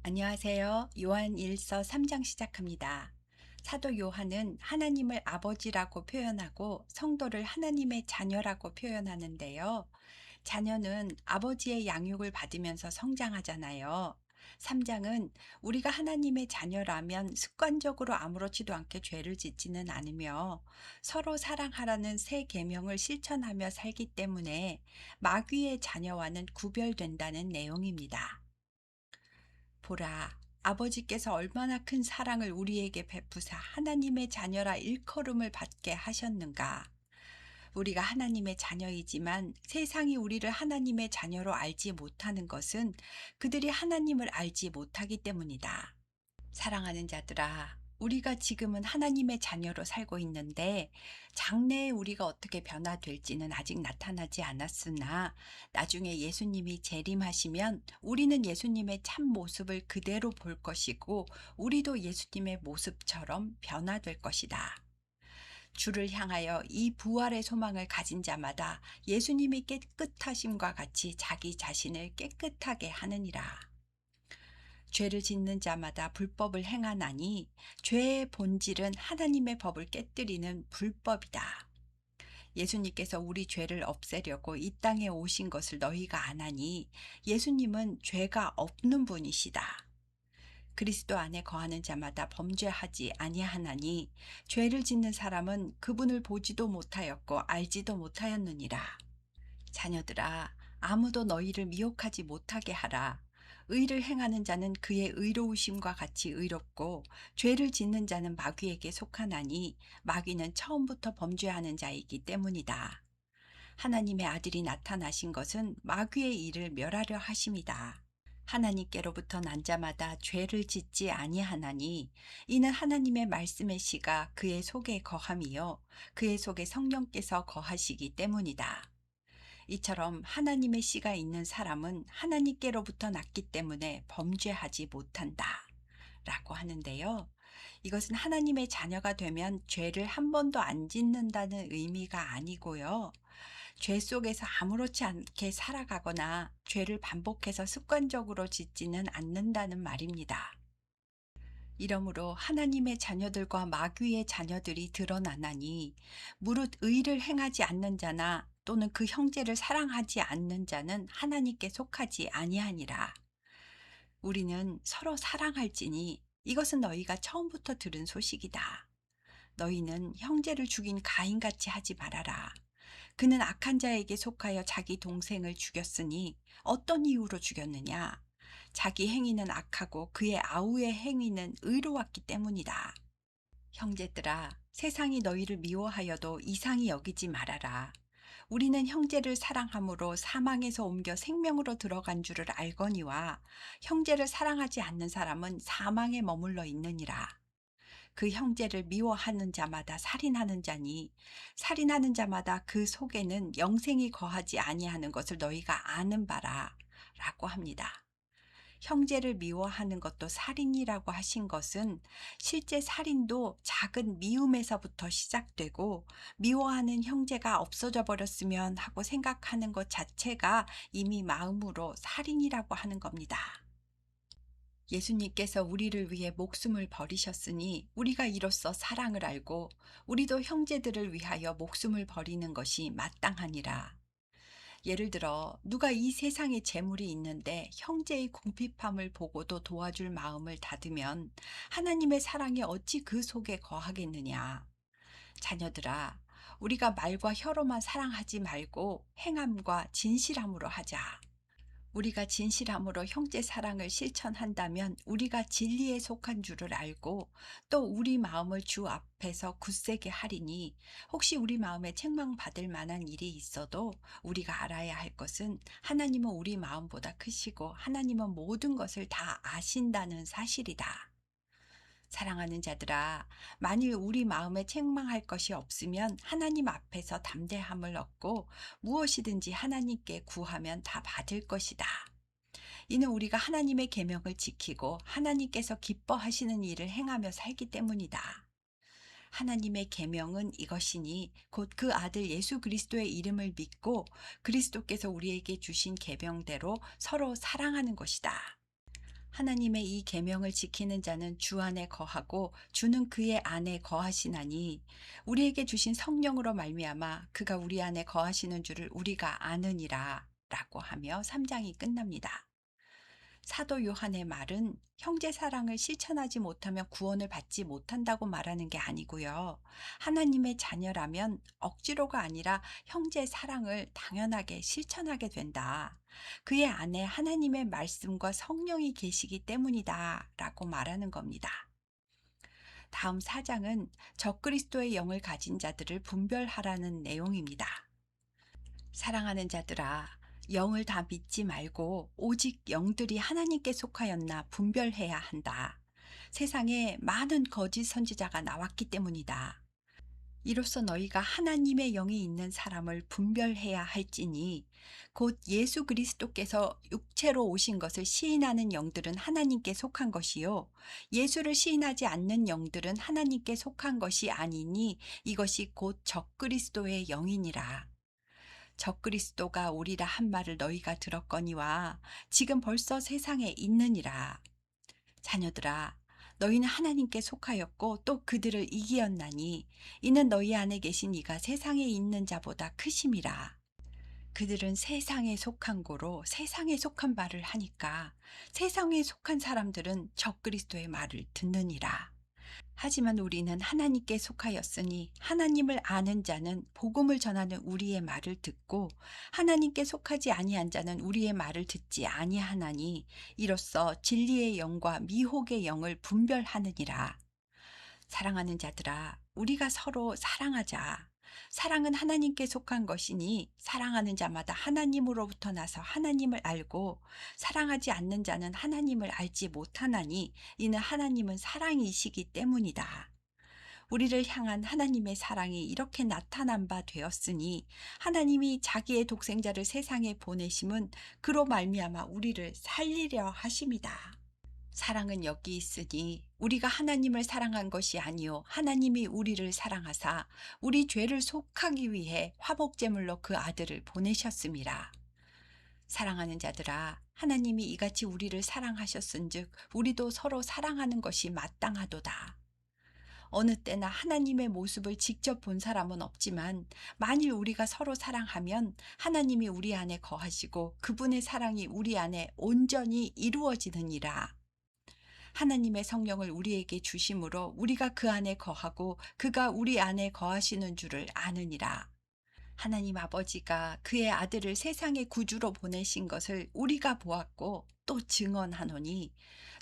안녕하세요. 요한 1서 3장 시작합니다. 사도 요한은 하나님을 아버지라고 표현하고 성도를 하나님의 자녀라고 표현하는데요. 자녀는 아버지의 양육을 받으면서 성장하잖아요. 3장은 우리가 하나님의 자녀라면 습관적으로 아무렇지도 않게 죄를 짓지는 않으며 서로 사랑하라는 새 계명을 실천하며 살기 때문에 마귀의 자녀와는 구별된다는 내용입니다. 보라, 아버지께서 얼마나 큰 사랑을 우리에게 베푸사 하나님의 자녀라 일컬음을 받게 하셨는가. 우리가 하나님의 자녀이지만 세상이 우리를 하나님의 자녀로 알지 못하는 것은 그들이 하나님을 알지 못하기 때문이다. 사랑하는 자들아, 우리가 지금은 하나님의 자녀로 살고 있는데 장래에 우리가 어떻게 변화될지는 아직 나타나지 않았으나 나중에 예수님이 재림하시면 우리는 예수님의 참 모습을 그대로 볼 것이고 우리도 예수님의 모습처럼 변화될 것이다. 주를 향하여 이 부활의 소망을 가진 자마다 예수님이 깨끗하심과 같이 자기 자신을 깨끗하게 하느니라. 죄를 짓는 자마다 불법을 행하나니 죄의 본질은 하나님의 법을 깨뜨리는 불법이다. 예수님께서 우리 죄를 없애려고 이 땅에 오신 것을 너희가 아나니 예수님은 죄가 없는 분이시다. 그리스도 안에 거하는 자마다 범죄하지 아니하나니 죄를 짓는 사람은 그분을 보지도 못하였고 알지도 못하였느니라. 자녀들아, 아무도 너희를 미혹하지 못하게 하라. 의를 행하는 자는 그의 의로우심과 같이 의롭고 죄를 짓는 자는 마귀에게 속하나니 마귀는 처음부터 범죄하는 자이기 때문이다. 하나님의 아들이 나타나신 것은 마귀의 일을 멸하려 하심이다. 하나님께로부터 난 자마다 죄를 짓지 아니하나니 이는 하나님의 말씀의 씨가 그의 속에 거함이요 그의 속에 성령께서 거하시기 때문이다. 이처럼 하나님의 씨가 있는 사람은 하나님께로부터 났기 때문에 범죄하지 못한다. 라고 하는데요. 이것은 하나님의 자녀가 되면 죄를 한 번도 안 짓는다는 의미가 아니고요. 죄 속에서 아무렇지 않게 살아가거나 죄를 반복해서 습관적으로 짓지는 않는다는 말입니다. 이러므로 하나님의 자녀들과 마귀의 자녀들이 드러나나니 무릇 의를 행하지 않는 자나 또는 그 형제를 사랑하지 않는 자는 하나님께 속하지 아니하니라. 우리는 서로 사랑할지니 이것은 너희가 처음부터 들은 소식이다. 너희는 형제를 죽인 가인같이 하지 말아라. 그는 악한 자에게 속하여 자기 동생을 죽였으니 어떤 이유로 죽였느냐? 자기 행위는 악하고 그의 아우의 행위는 의로웠기 때문이다. 형제들아, 세상이 너희를 미워하여도 이상히 여기지 말아라. 우리는 형제를 사랑함으로 사망에서 옮겨 생명으로 들어간 줄을 알거니와 형제를 사랑하지 않는 사람은 사망에 머물러 있느니라. 그 형제를 미워하는 자마다 살인하는 자니 살인하는 자마다 그 속에는 영생이 거하지 아니하는 것을 너희가 아는 바라 라고 합니다. 형제를 미워하는 것도 살인이라고 하신 것은 실제 살인도 작은 미움에서부터 시작되고 미워하는 형제가 없어져 버렸으면 하고 생각하는 것 자체가 이미 마음으로 살인이라고 하는 겁니다. 예수님께서 우리를 위해 목숨을 버리셨으니 우리가 이로써 사랑을 알고 우리도 형제들을 위하여 목숨을 버리는 것이 마땅하니라. 예를 들어 누가 이 세상에 재물이 있는데 형제의 궁핍함을 보고도 도와줄 마음을 닫으면 하나님의 사랑이 어찌 그 속에 거하겠느냐. 자녀들아, 우리가 말과 혀로만 사랑하지 말고 행함과 진실함으로 하자. 우리가 진실함으로 형제 사랑을 실천한다면 우리가 진리에 속한 줄을 알고 또 우리 마음을 주 앞에서 굳세게 하리니 혹시 우리 마음에 책망받을 만한 일이 있어도 우리가 알아야 할 것은 하나님은 우리 마음보다 크시고 하나님은 모든 것을 다 아신다는 사실이다. 사랑하는 자들아, 만일 우리 마음에 책망할 것이 없으면 하나님 앞에서 담대함을 얻고 무엇이든지 하나님께 구하면 다 받을 것이다. 이는 우리가 하나님의 계명을 지키고 하나님께서 기뻐하시는 일을 행하며 살기 때문이다. 하나님의 계명은 이것이니 곧 그 아들 예수 그리스도의 이름을 믿고 그리스도께서 우리에게 주신 계명대로 서로 사랑하는 것이다. 하나님의 이 계명을 지키는 자는 주 안에 거하고 주는 그의 안에 거하시나니 우리에게 주신 성령으로 말미암아 그가 우리 안에 거하시는 줄을 우리가 아느니라 라고 하며 3장이 끝납니다. 사도 요한의 말은 형제 사랑을 실천하지 못하면 구원을 받지 못한다고 말하는 게 아니고요. 하나님의 자녀라면 억지로가 아니라 형제 사랑을 당연하게 실천하게 된다. 그의 안에 하나님의 말씀과 성령이 계시기 때문이다. 라고 말하는 겁니다. 다음 4장은 적그리스도의 영을 가진 자들을 분별하라는 내용입니다. 사랑하는 자들아, 영을 다 믿지 말고 오직 영들이 하나님께 속하였나 분별해야 한다. 세상에 많은 거짓 선지자가 나왔기 때문이다. 이로써 너희가 하나님의 영이 있는 사람을 분별해야 할지니 곧 예수 그리스도께서 육체로 오신 것을 시인하는 영들은 하나님께 속한 것이요 예수를 시인하지 않는 영들은 하나님께 속한 것이 아니니 이것이 곧 적그리스도의 영이니라. 적그리스도가 오리라 한 말을 너희가 들었거니와 지금 벌써 세상에 있느니라. 자녀들아, 너희는 하나님께 속하였고 또 그들을 이기었나니 이는 너희 안에 계신 이가 세상에 있는 자보다 크심이라. 그들은 세상에 속한 고로 세상에 속한 말을 하니까 세상에 속한 사람들은 적그리스도의 말을 듣느니라. 하지만 우리는 하나님께 속하였으니 하나님을 아는 자는 복음을 전하는 우리의 말을 듣고 하나님께 속하지 아니한 자는 우리의 말을 듣지 아니하나니 이로써 진리의 영과 미혹의 영을 분별하느니라. 사랑하는 자들아, 우리가 서로 사랑하자. 사랑은 하나님께 속한 것이니 사랑하는 자마다 하나님으로부터 나서 하나님을 알고 사랑하지 않는 자는 하나님을 알지 못하나니 이는 하나님은 사랑이시기 때문이다. 우리를 향한 하나님의 사랑이 이렇게 나타난 바 되었으니 하나님이 자기의 독생자를 세상에 보내심은 그로 말미암아 우리를 살리려 하심이다. 사랑은 여기 있으니 우리가 하나님을 사랑한 것이 아니요 하나님이 우리를 사랑하사 우리 죄를 속하기 위해 화목제물로 그 아들을 보내셨음이라. 사랑하는 자들아, 하나님이 이같이 우리를 사랑하셨은즉 우리도 서로 사랑하는 것이 마땅하도다. 어느 때나 하나님의 모습을 직접 본 사람은 없지만 만일 우리가 서로 사랑하면 하나님이 우리 안에 거하시고 그분의 사랑이 우리 안에 온전히 이루어지느니라. 하나님의 성령을 우리에게 주심으로 우리가 그 안에 거하고 그가 우리 안에 거하시는 줄을 아느니라. 하나님 아버지가 그의 아들을 세상의 구주로 보내신 것을 우리가 보았고 또 증언하노니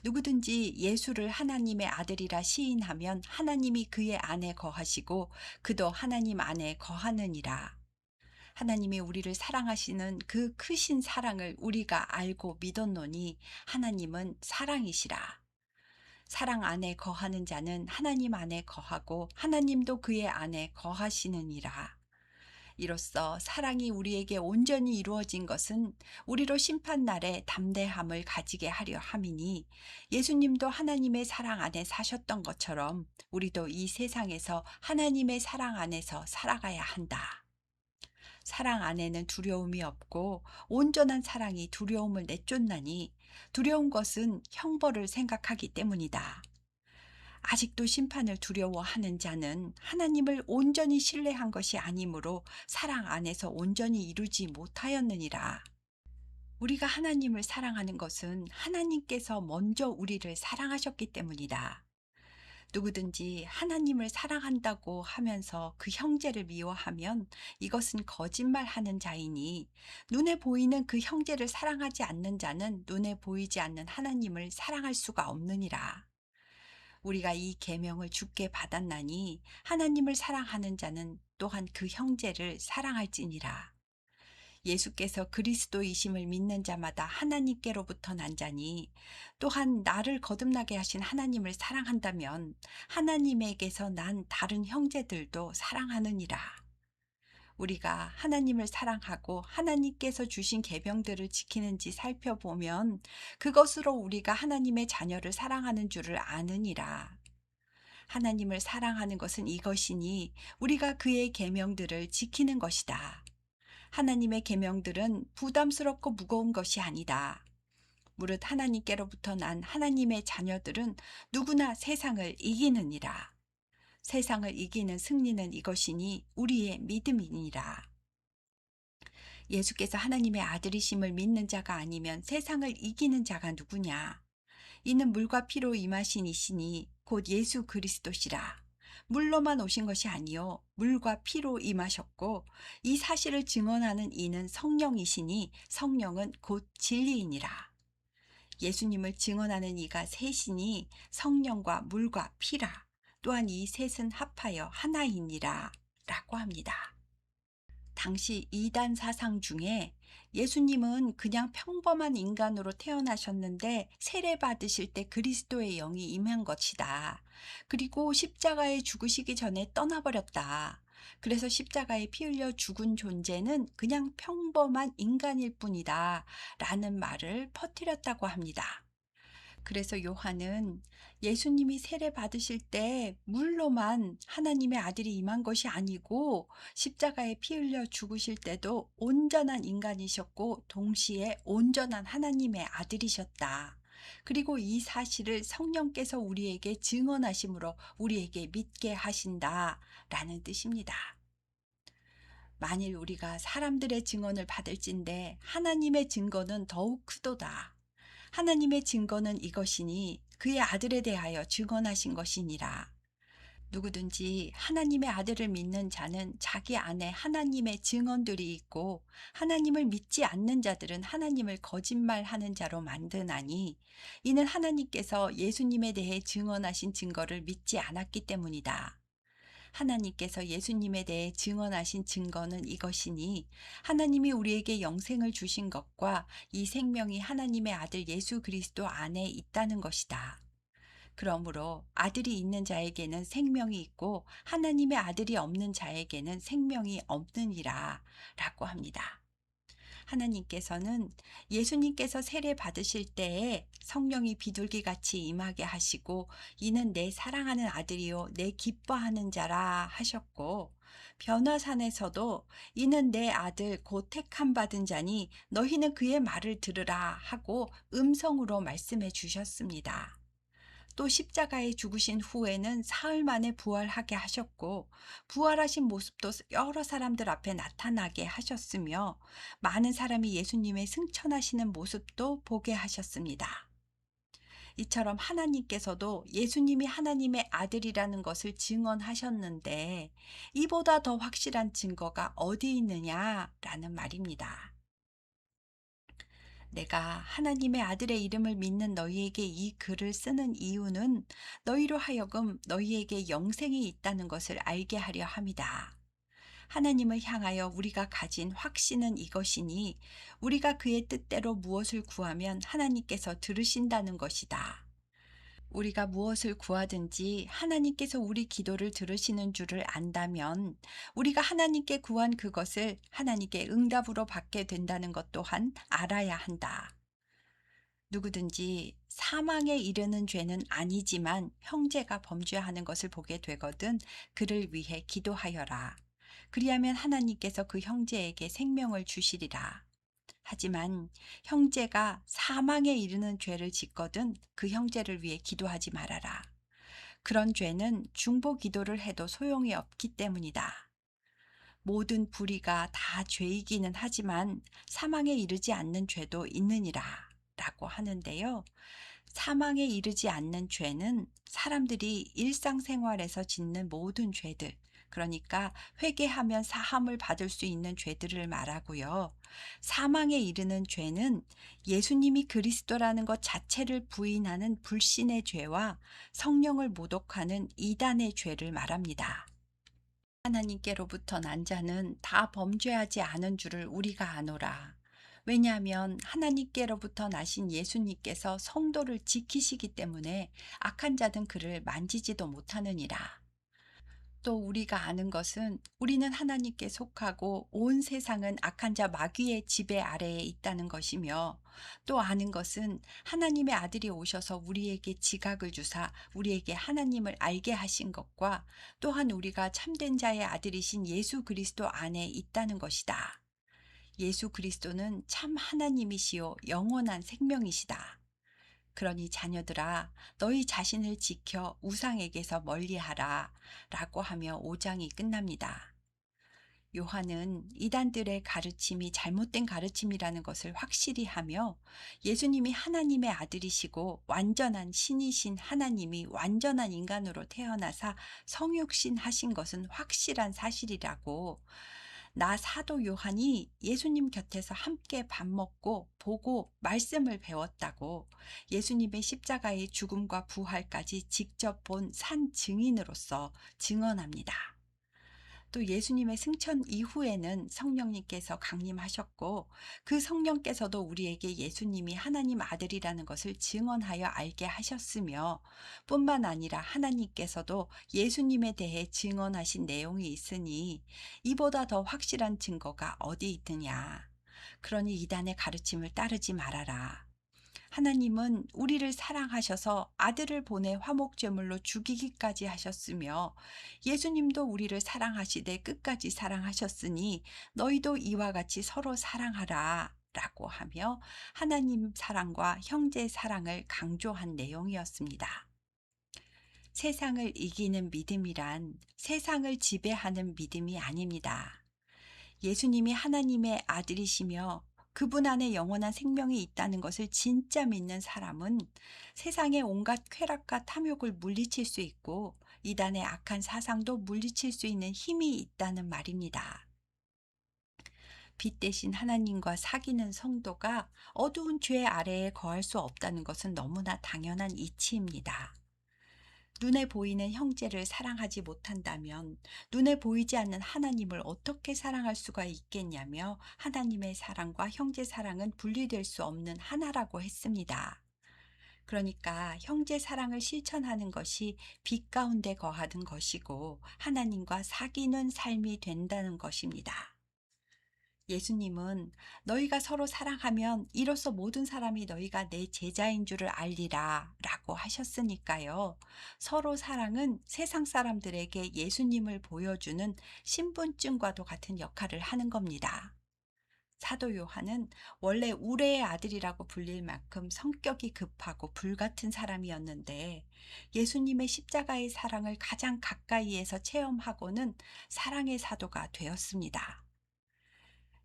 누구든지 예수를 하나님의 아들이라 시인하면 하나님이 그의 안에 거하시고 그도 하나님 안에 거하느니라. 하나님이 우리를 사랑하시는 그 크신 사랑을 우리가 알고 믿었노니 하나님은 사랑이시라. 사랑 안에 거하는 자는 하나님 안에 거하고 하나님도 그의 안에 거하시느니라. 이로써 사랑이 우리에게 온전히 이루어진 것은 우리로 심판날에 담대함을 가지게 하려 함이니 예수님도 하나님의 사랑 안에 사셨던 것처럼 우리도 이 세상에서 하나님의 사랑 안에서 살아가야 한다. 사랑 안에는 두려움이 없고 온전한 사랑이 두려움을 내쫓나니 두려운 것은 형벌을 생각하기 때문이다. 아직도 심판을 두려워하는 자는 하나님을 온전히 신뢰한 것이 아니므로 사랑 안에서 온전히 이루지 못하였느니라. 우리가 하나님을 사랑하는 것은 하나님께서 먼저 우리를 사랑하셨기 때문이다. 누구든지 하나님을 사랑한다고 하면서 그 형제를 미워하면 이것은 거짓말하는 자이니 눈에 보이는 그 형제를 사랑하지 않는 자는 눈에 보이지 않는 하나님을 사랑할 수가 없느니라. 우리가 이 계명을 주께 받았나니 하나님을 사랑하는 자는 또한 그 형제를 사랑할지니라. 예수께서 그리스도이심을 믿는 자마다 하나님께로부터 난 자니 또한 나를 거듭나게 하신 하나님을 사랑한다면 하나님에게서 난 다른 형제들도 사랑하느니라. 우리가 하나님을 사랑하고 하나님께서 주신 계명들을 지키는지 살펴보면 그것으로 우리가 하나님의 자녀를 사랑하는 줄을 아느니라. 하나님을 사랑하는 것은 이것이니 우리가 그의 계명들을 지키는 것이다. 하나님의 계명들은 부담스럽고 무거운 것이 아니다. 무릇 하나님께로부터 난 하나님의 자녀들은 누구나 세상을 이기느니라. 세상을 이기는 승리는 이것이니 우리의 믿음이니라. 예수께서 하나님의 아들이심을 믿는 자가 아니면 세상을 이기는 자가 누구냐? 이는 물과 피로 임하신 이시니 곧 예수 그리스도시라. 물로만 오신 것이 아니요 물과 피로 임하셨고 이 사실을 증언하는 이는 성령이시니 성령은 곧 진리이니라. 예수님을 증언하는 이가 셋이니 성령과 물과 피라. 또한 이 셋은 합하여 하나이니라 라고 합니다. 당시 이단 사상 중에 예수님은 그냥 평범한 인간으로 태어나셨는데 세례 받으실 때 그리스도의 영이 임한 것이다. 그리고 십자가에 죽으시기 전에 떠나버렸다. 그래서 십자가에 피 흘려 죽은 존재는 그냥 평범한 인간일 뿐이다. 라는 말을 퍼뜨렸다고 합니다. 그래서 요한은 예수님이 세례 받으실 때 물로만 하나님의 아들이 임한 것이 아니고 십자가에 피 흘려 죽으실 때도 온전한 인간이셨고 동시에 온전한 하나님의 아들이셨다. 그리고 이 사실을 성령께서 우리에게 증언하심으로 우리에게 믿게 하신다. 라는 뜻입니다. 만일 우리가 사람들의 증언을 받을진대 하나님의 증거는 더욱 크도다. 하나님의 증거는 이것이니 그의 아들에 대하여 증언하신 것이니라. 누구든지 하나님의 아들을 믿는 자는 자기 안에 하나님의 증언들이 있고 하나님을 믿지 않는 자들은 하나님을 거짓말하는 자로 만드나니 이는 하나님께서 예수님에 대해 증언하신 증거를 믿지 않았기 때문이다. 하나님께서 예수님에 대해 증언하신 증거는 이것이니 하나님이 우리에게 영생을 주신 것과 이 생명이 하나님의 아들 예수 그리스도 안에 있다는 것이다. 그러므로 아들이 있는 자에게는 생명이 있고 하나님의 아들이 없는 자에게는 생명이 없느니라 라고 합니다. 하나님께서는 예수님께서 세례 받으실 때에 성령이 비둘기같이 임하게 하시고 이는 내 사랑하는 아들이요 내 기뻐하는 자라 하셨고 변화산에서도 이는 내 아들 곧 택함 받은 자니 너희는 그의 말을 들으라 하고 음성으로 말씀해 주셨습니다. 또 십자가에 죽으신 후에는 사흘 만에 부활하게 하셨고 부활하신 모습도 여러 사람들 앞에 나타나게 하셨으며 많은 사람이 예수님의 승천하시는 모습도 보게 하셨습니다. 이처럼 하나님께서도 예수님이 하나님의 아들이라는 것을 증언하셨는데 이보다 더 확실한 증거가 어디 있느냐라는 말입니다. 내가 하나님의 아들의 이름을 믿는 너희에게 이 글을 쓰는 이유는 너희로 하여금 너희에게 영생이 있다는 것을 알게 하려 함이다. 하나님을 향하여 우리가 가진 확신은 이것이니 우리가 그의 뜻대로 무엇을 구하면 하나님께서 들으신다는 것이다. 우리가 무엇을 구하든지 하나님께서 우리 기도를 들으시는 줄을 안다면 우리가 하나님께 구한 그것을 하나님께 응답으로 받게 된다는 것 또한 알아야 한다. 누구든지 사망에 이르는 죄는 아니지만 형제가 범죄하는 것을 보게 되거든 그를 위해 기도하여라. 그리하면 하나님께서 그 형제에게 생명을 주시리라. 하지만 형제가 사망에 이르는 죄를 짓거든 그 형제를 위해 기도하지 말아라. 그런 죄는 중보 기도를 해도 소용이 없기 때문이다. 모든 불의가 다 죄이기는 하지만 사망에 이르지 않는 죄도 있느니라 라고 하는데요. 사망에 이르지 않는 죄는 사람들이 일상생활에서 짓는 모든 죄들, 그러니까 회개하면 사함을 받을 수 있는 죄들을 말하고요. 사망에 이르는 죄는 예수님이 그리스도라는 것 자체를 부인하는 불신의 죄와 성령을 모독하는 이단의 죄를 말합니다. 하나님께로부터 난 자는 다 범죄하지 않은 줄을 우리가 아노라. 왜냐하면 하나님께로부터 나신 예수님께서 성도를 지키시기 때문에 악한 자든 그를 만지지도 못하느니라. 또 우리가 아는 것은 우리는 하나님께 속하고 온 세상은 악한 자 마귀의 지배 아래에 있다는 것이며 또 아는 것은 하나님의 아들이 오셔서 우리에게 지각을 주사 우리에게 하나님을 알게 하신 것과 또한 우리가 참된 자의 아들이신 예수 그리스도 안에 있다는 것이다. 예수 그리스도는 참 하나님이시요 영원한 생명이시다. 그러니 자녀들아, 너희 자신을 지켜 우상에게서 멀리하라. 라고 하며 5장이 끝납니다. 요한은 이단들의 가르침이 잘못된 가르침이라는 것을 확실히 하며 예수님이 하나님의 아들이시고 완전한 신이신 하나님이 완전한 인간으로 태어나사 성육신 하신 것은 확실한 사실이라고, 나 사도 요한이 예수님 곁에서 함께 밥 먹고 보고 말씀을 배웠다고, 예수님의 십자가의 죽음과 부활까지 직접 본 산 증인으로서 증언합니다. 또 예수님의 승천 이후에는 성령님께서 강림하셨고, 그 성령께서도 우리에게 예수님이 하나님 아들이라는 것을 증언하여 알게 하셨으며, 뿐만 아니라 하나님께서도 예수님에 대해 증언하신 내용이 있으니 이보다 더 확실한 증거가 어디 있느냐. 그러니 이단의 가르침을 따르지 말아라. 하나님은 우리를 사랑하셔서 아들을 보내 화목제물로 죽이기까지 하셨으며, 예수님도 우리를 사랑하시되 끝까지 사랑하셨으니 너희도 이와 같이 서로 사랑하라. 라고 하며 하나님 사랑과 형제 사랑을 강조한 내용이었습니다. 세상을 이기는 믿음이란 세상을 지배하는 믿음이 아닙니다. 예수님이 하나님의 아들이시며 그분 안에 영원한 생명이 있다는 것을 진짜 믿는 사람은 세상의 온갖 쾌락과 탐욕을 물리칠 수 있고 이단의 악한 사상도 물리칠 수 있는 힘이 있다는 말입니다. 빛 대신 하나님과 사귀는 성도가 어두운 죄 아래에 거할 수 없다는 것은 너무나 당연한 이치입니다. 눈에 보이는 형제를 사랑하지 못한다면 눈에 보이지 않는 하나님을 어떻게 사랑할 수가 있겠냐며, 하나님의 사랑과 형제 사랑은 분리될 수 없는 하나라고 했습니다. 그러니까 형제 사랑을 실천하는 것이 빛 가운데 거하는 것이고 하나님과 사귀는 삶이 된다는 것입니다. 예수님은 너희가 서로 사랑하면 이로써 모든 사람이 너희가 내 제자인 줄을 알리라 라고 하셨으니까요. 서로 사랑은 세상 사람들에게 예수님을 보여주는 신분증과도 같은 역할을 하는 겁니다. 사도 요한은 원래 우레의 아들이라고 불릴 만큼 성격이 급하고 불같은 사람이었는데, 예수님의 십자가의 사랑을 가장 가까이에서 체험하고는 사랑의 사도가 되었습니다.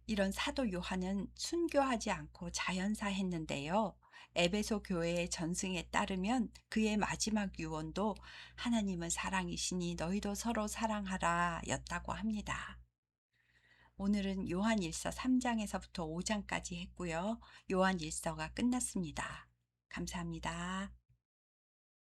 이런 사도 요한은 순교하지 않고 자연사했는데요. 에베소 교회의 전승에 따르면 그의 마지막 유언도 하나님은 사랑이시니 너희도 서로 사랑하라 였다고 합니다. 오늘은 요한일서 3장에서부터 5장까지 했고요. 요한일서가 끝났습니다. 감사합니다.